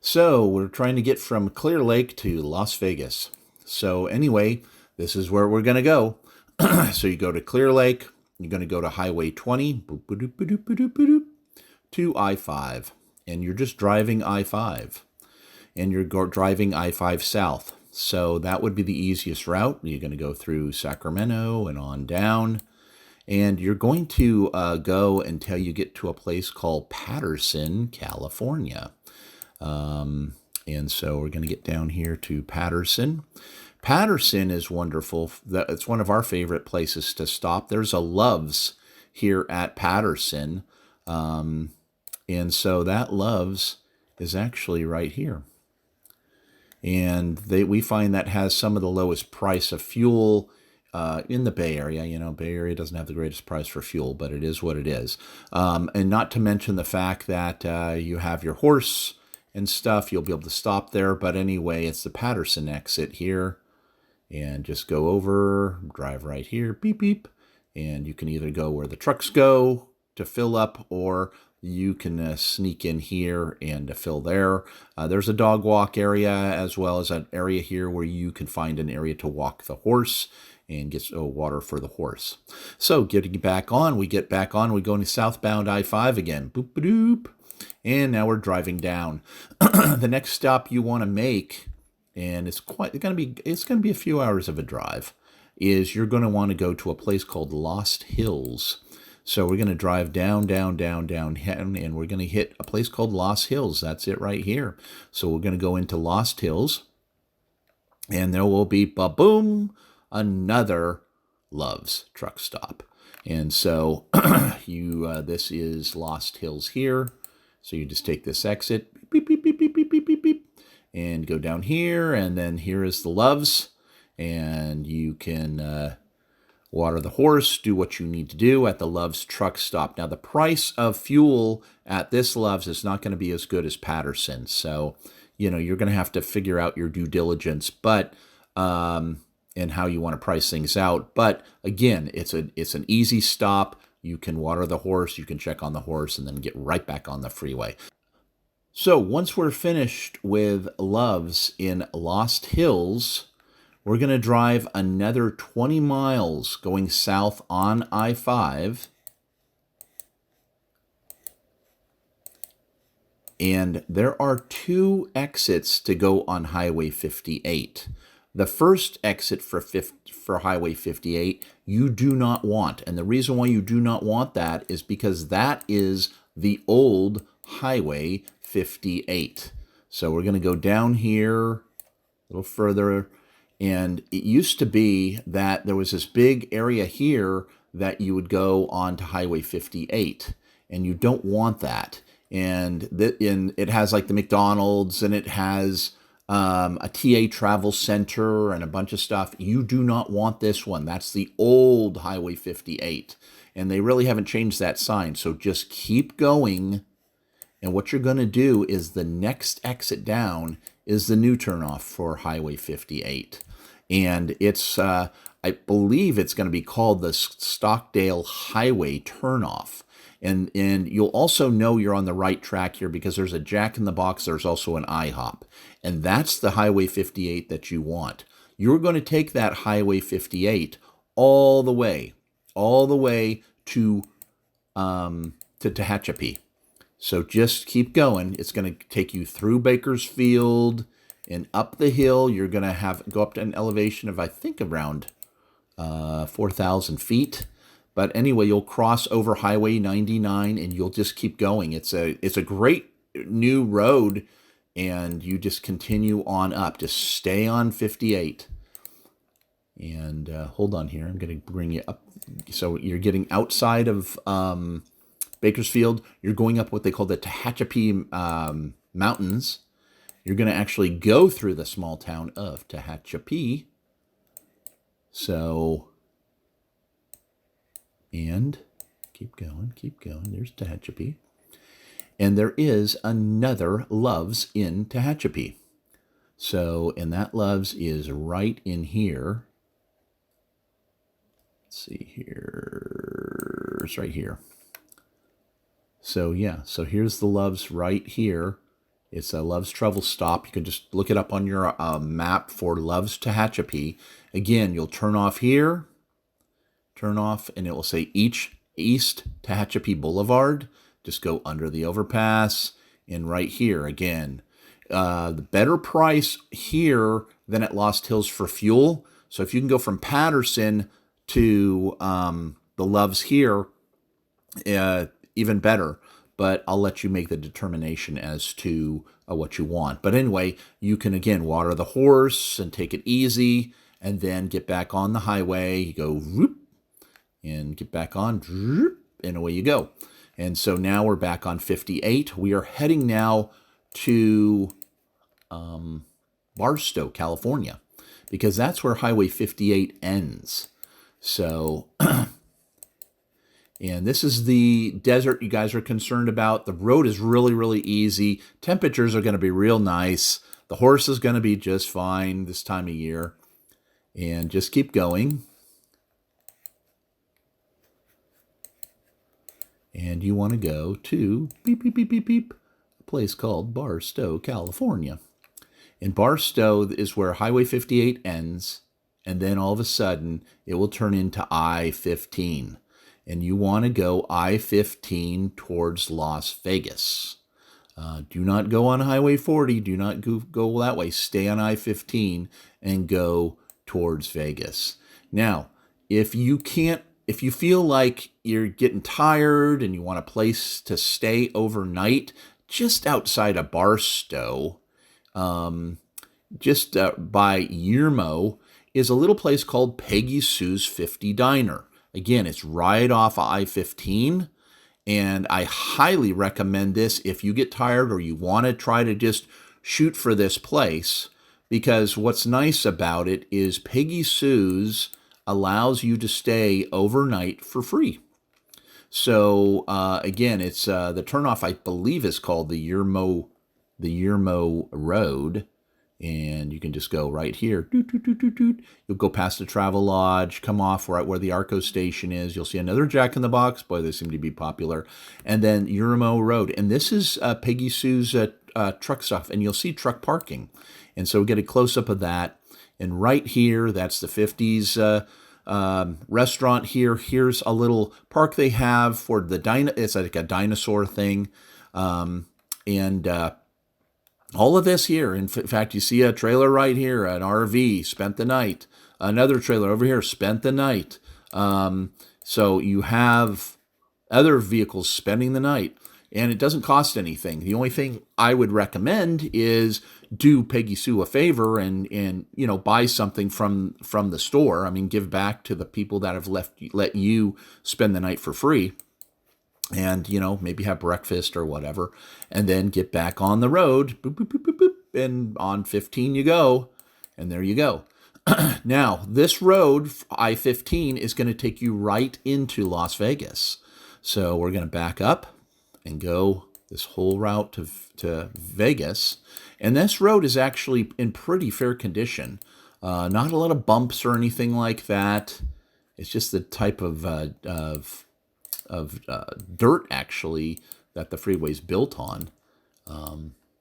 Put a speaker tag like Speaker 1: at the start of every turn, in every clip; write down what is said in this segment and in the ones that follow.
Speaker 1: So we're trying to get from Clear Lake to Las Vegas. So anyway, this is where we're going to go. So you go to Clear Lake, you're going to go to Highway 20 boop, boop, boop, boop, boop, boop, boop, to I-5. And you're just driving I-5. And you're driving I-5 south. So that would be the easiest route. You're going to go through Sacramento and on down. And you're going to go until you get to a place called Patterson, California. And so we're going to get down here to Patterson. Patterson is wonderful. It's one of our favorite places to stop. There's a Love's here at Patterson. And so that Love's is actually right here. And we find that has some of the lowest price of fuel in the Bay Area. You know, Bay Area doesn't have the greatest price for fuel, but it is what it is. And not to mention the fact that you have your horse and stuff. You'll be able to stop there. But anyway, it's the Patterson exit here. And just go over, drive right here, beep, beep. And you can either go where the trucks go to fill up, or you can sneak in here and fill there. There's a dog walk area, as well as an area here where you can find an area to walk the horse and get water for the horse. So getting back on, we get back on, we go into southbound I-5 again. Boop, boop, boop. And now we're driving down. The next stop you want to make, and it's going to be a few hours of a drive, is you're going to want to go to a place called Lost Hills. So we're going to drive down, and we're going to hit a place called Lost Hills. That's it right here. So we're going to go into Lost Hills, and there will be, ba-boom, another Love's truck stop. And so this is Lost Hills here. So you just take this exit, beep, beep, beep, beep, beep, beep, beep, beep, and go down here, and then here is the Love's, and you can water the horse, do what you need to do at the Love's truck stop. Now, the price of fuel at this Love's is not going to be as good as Patterson, so you're going to have to figure out your due diligence, but and how you want to price things out. But again, it's an easy stop. You can water the horse, you can check on the horse, and then get right back on the freeway. So once we're finished with Love's in Lost Hills, we're going to drive another 20 miles going south on I-5. And there are two exits to go on Highway 58. The first exit for Highway 58 you do not want. And the reason why you do not want that is because that is the old Highway 58. So we're going to go down here a little further. And it used to be that there was this big area here that you would go on to Highway 58. And you don't want that. And it has like the McDonald's, and it has a TA Travel Center and a bunch of stuff. You do not want this one. That's the old Highway 58. And they really haven't changed that sign. So just keep going. And what you're going to do is the next exit down is the new turnoff for Highway 58. And it's, I believe it's going to be called the Stockdale Highway turnoff. And you'll also know you're on the right track here because there's a Jack in the Box. There's also an IHOP. And that's the Highway 58 that you want. You're going to take that Highway 58 all the way to Tehachapi. So just keep going. It's going to take you through Bakersfield and up the hill. You're going to go up to an elevation of, I think, around 4,000 feet. But anyway, you'll cross over Highway 99 and you'll just keep going. It's a great new road, and you just continue on up. Just stay on 58. And hold on here. I'm going to bring you up. So you're getting outside of Bakersfield. You're going up what they call the Tehachapi Mountains. You're going to actually go through the small town of Tehachapi. So, and keep going. There's Tehachapi. And there is another Love's in Tehachapi. So, and that Love's is right in here. Let's see here. It's right here. So yeah, so here's the Love's right here. It's a Love's Travel Stop. You can just look it up on your map for Love's Tehachapi. Again, you'll turn off here, turn off, and it will say East Tehachapi Boulevard. Just go under the overpass, and right here again. The better price here than at Lost Hills for fuel. So if you can go from Patterson to the Loves here, even better. But I'll let you make the determination as to what you want. But anyway, you can, again, water the horse and take it easy, and then get back on the highway. You go, whoop, and get back on, whoop, and away you go. And so now we're back on 58. We are heading now to Barstow, California, because that's where Highway 58 ends. So... And this is the desert you guys are concerned about. The road is really, really easy. Temperatures are going to be real nice. The horse is going to be just fine this time of year. And just keep going. And you want to go to beep, beep, beep, beep, beep, a place called Barstow, California. And Barstow is where Highway 58 ends. And then all of a sudden, it will turn into I-15. And you want to go I-15 towards Las Vegas. Do not go on Highway 40. Do not go that way. Stay on I-15 and go towards Vegas. Now, if you feel like you're getting tired and you want a place to stay overnight, just outside of Barstow, just by Yermo, is a little place called Peggy Sue's 50 Diner. Again, it's right off I-15, and I highly recommend this if you get tired or you want to try to just shoot for this place, because what's nice about it is Peggy Sue's allows you to stay overnight for free. So again, it's the turnoff, I believe, is called the Yermo Road. And you can just go right here. Doot, doot, doot, doot, doot. You'll go past the Travel Lodge, come off right where the Arco station is. You'll see another Jack in the Box. Boy, they seem to be popular. And then Yermo Road. And this is Peggy Sue's truck stop. And you'll see truck parking. And so we get a close-up of that. And right here, that's the 50s restaurant here. Here's a little park they have for the it's like a dinosaur thing. All of this here, in fact, you see a trailer right here, an RV, spent the night. Another trailer over here, spent the night. So you have other vehicles spending the night, and it doesn't cost anything. The only thing I would recommend is do Peggy Sue a favor and buy something from the store. I mean, give back to the people that have let you spend the night for free. And, maybe have breakfast or whatever, and then get back on the road, boop, boop, boop, boop, boop, and on 15 you go, and there you go. Now, this road, I-15, is going to take you right into Las Vegas. So we're going to back up and go this whole route to Vegas. And this road is actually in pretty fair condition. Not a lot of bumps or anything like that. It's just the type of dirt, actually, that the freeway's built on.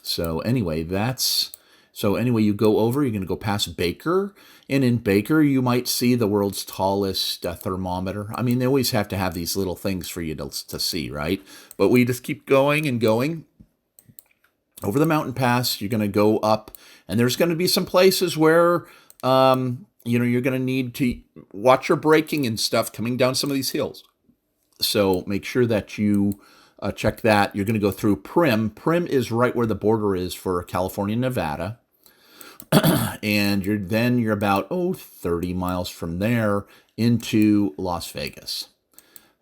Speaker 1: So anyway, you go over, you're going to go past Baker, and in Baker you might see the world's tallest thermometer. I mean, they always have to have these little things for you to see, right? But we just keep going and going. Over the mountain pass, you're going to go up, and there's going to be some places where you're going to need to watch your braking and stuff coming down some of these hills. So make sure that you check that. You're going to go through Primm. Primm is right where the border is for California and Nevada. And you're about 30 miles from there into Las Vegas.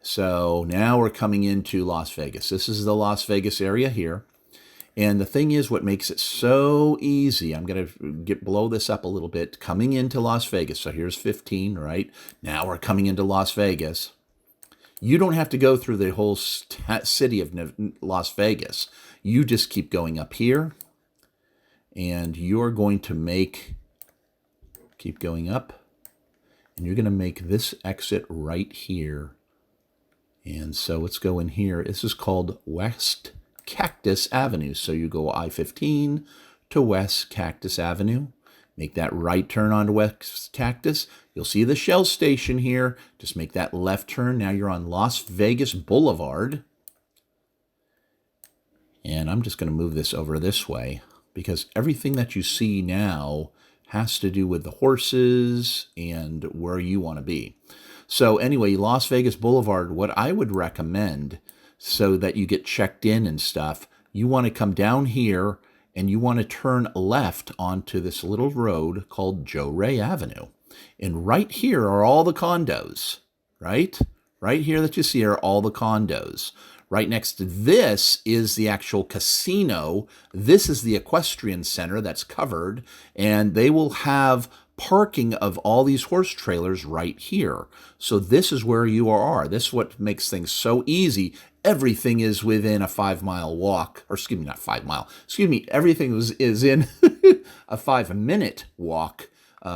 Speaker 1: So now we're coming into Las Vegas. This is the Las Vegas area here. And the thing is, what makes it so easy, I'm going to blow this up a little bit, coming into Las Vegas. So here's 15, right? Now we're coming into Las Vegas. You don't have to go through the whole city of Las Vegas. You just keep going up here, and you're going to keep going up, and you're going to make this exit right here. And so let's go in here. This is called West West Cactus Avenue. So you go I-15 to West Cactus Avenue. Make that right turn onto West Cactus. You'll see the Shell station here. Just make that left turn. Now you're on Las Vegas Boulevard. And I'm just going to move this over this way because everything that you see now has to do with the horses and where you want to be. So anyway, Las Vegas Boulevard, what I would recommend so that you get checked in and stuff, you want to come down here and you want to turn left onto this little road called Joe Ray Avenue. And right here are all the condos, right? Right here that you see are all the condos. Right next to this is the actual casino. This is the equestrian center that's covered, and they will have parking of all these horse trailers right here. So this is where you are. This is what makes things so easy. Everything is within a 5-mile walk, or excuse me, not 5 mile. Excuse me, everything is in a 5-minute walk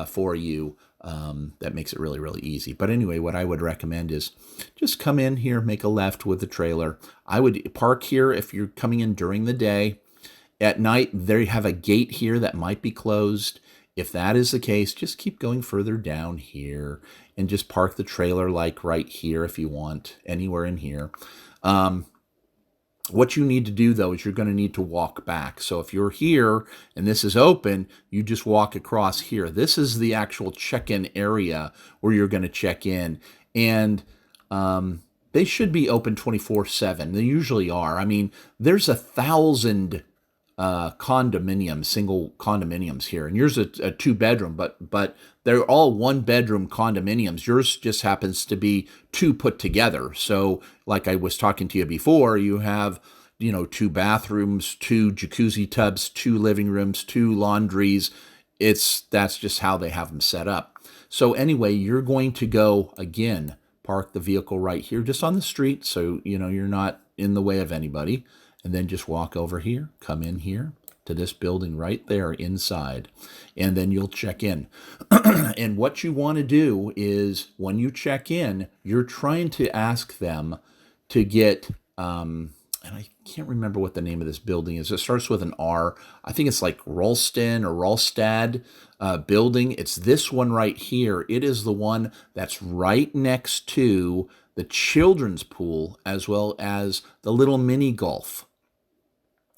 Speaker 1: for you. That makes it really, really easy. But anyway, what I would recommend is just come in here, make a left with the trailer. I would park here if you're coming in during the day. At night, they have a gate here that might be closed. If that is the case, just keep going further down here and just park the trailer like right here if you want, anywhere in here. What you need to do, though, is you're going to need to walk back. So if you're here and this is open, you just walk across here. This is the actual check-in area where you're going to check in. And they should be open 24/7. They usually are. I mean, there's 1,000 condominiums, single condominiums here. And yours is a 2-bedroom, but they're all 1-bedroom condominiums. Yours just happens to be 2 put together. So like I was talking to you before, you have, 2 bathrooms, 2 jacuzzi tubs, 2 living rooms, 2 laundries. That's just how they have them set up. So anyway, you're going to go, again, park the vehicle right here, just on the street. So, you're not in the way of anybody. And then just walk over here, come in here to this building right there inside, and then you'll check in. And what you want to do is when you check in, you're trying to ask them to get, and I can't remember what the name of this building is. It starts with an R. I think it's like Ralston or Ralstad building. It's this one right here. It is the one that's right next to the children's pool as well as the little mini golf.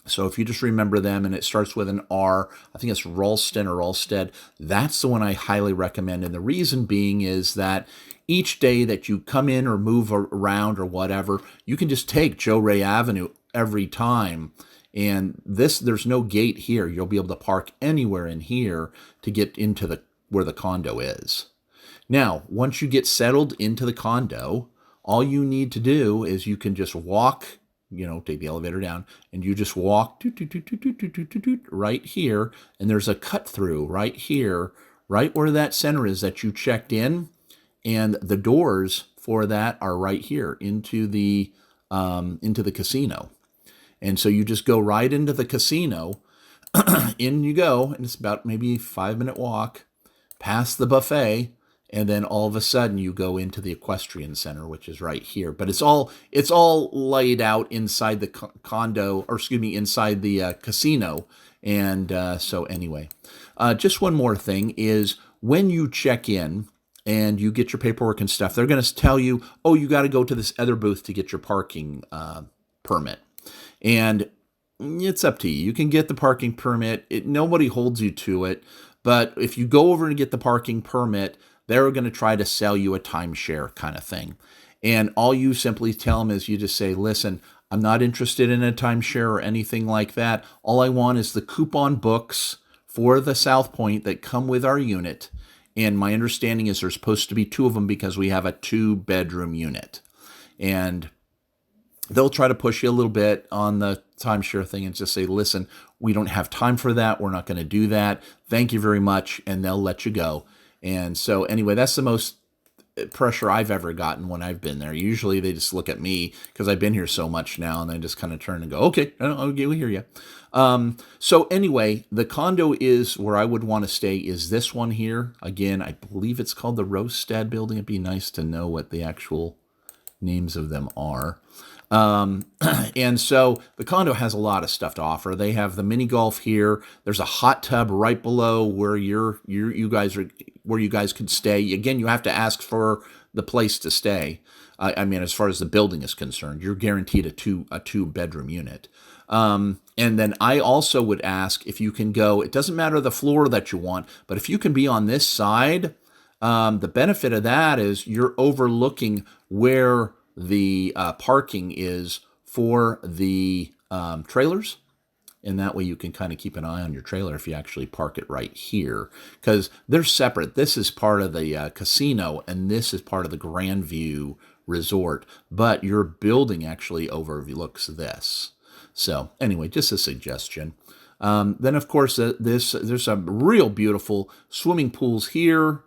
Speaker 1: So if you just remember them and it starts with an R, I think it's Ralston or Ralstead, that's the one I highly recommend. And the reason being is that each day that you come in or move around or whatever, you can just take Joe Ray Avenue every time. And there's no gate here. You'll be able to park anywhere in here to get into where the condo is. Now, once you get settled into the condo, all you need to do is you can just walk, take the elevator down, and you just walk right here, and there's a cut through right here, right where that center is that you checked in, and the doors for that are right here into the casino. And so you just go right into the casino, in you go, and it's about maybe 5-minute walk past the buffet. And then all of a sudden you go into the equestrian center, which is right here. But it's all laid out inside the condo, or excuse me, inside the casino. And so anyway, just one more thing is when you check in and you get your paperwork and stuff, they're going to tell you, oh, you got to go to this other booth to get your parking permit. And it's up to you. You can get the parking permit. Nobody holds you to it. But if you go over and get the parking permit, they're going to try to sell you a timeshare kind of thing. And all you simply tell them is you just say, listen, I'm not interested in a timeshare or anything like that. All I want is the coupon books for the South Point that come with our unit. And my understanding is there's supposed to be 2 of them because we have a 2-bedroom unit. And they'll try to push you a little bit on the timeshare thing and just say, listen, we don't have time for that. We're not going to do that. Thank you very much. And they'll let you go. And so anyway, that's the most pressure I've ever gotten when I've been there. Usually they just look at me because I've been here so much now, and they just kind of turn and go, okay, we hear you. So anyway, the condo is where I would want to stay is this one here. Again, I believe it's called the Rostad building. It'd be nice to know what the actual names of them are. And so the condo has a lot of stuff to offer. They have the mini golf here. There's a hot tub right below where you guys are, where you guys could stay. Again, you have to ask for the place to stay. I mean, as far as the building is concerned, you're guaranteed a two bedroom unit. And then I also would ask if you can go. It doesn't matter the floor that you want, but if you can be on this side, the benefit of that is you're overlooking where the parking is for the trailers. And that way you can kind of keep an eye on your trailer if you actually park it right here. Because they're separate. This is part of the casino, and this is part of the Grandview Resort. But your building actually overlooks this. So anyway, just a suggestion. Then, of course, there's some real beautiful swimming pools here.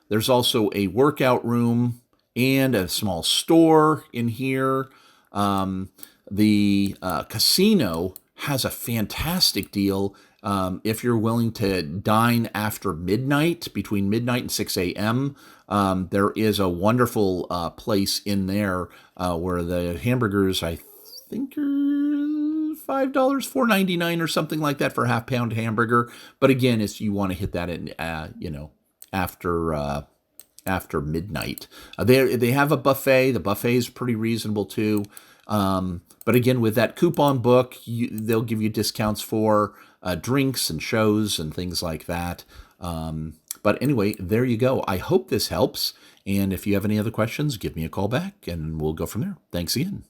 Speaker 1: There's also a workout room and a small store in here. The casino has a fantastic deal if you're willing to dine after midnight, between midnight and 6 a.m. There is a wonderful place in there where the hamburgers, I think, are $5, $4.99 or something like that for a half-pound hamburger. But again, it's you want to hit that in, after midnight. They have a buffet. The buffet is pretty reasonable too. But again, with that coupon book, they'll give you discounts for drinks and shows and things like that. But anyway, there you go. I hope this helps. And if you have any other questions, give me a call back and we'll go from there. Thanks again.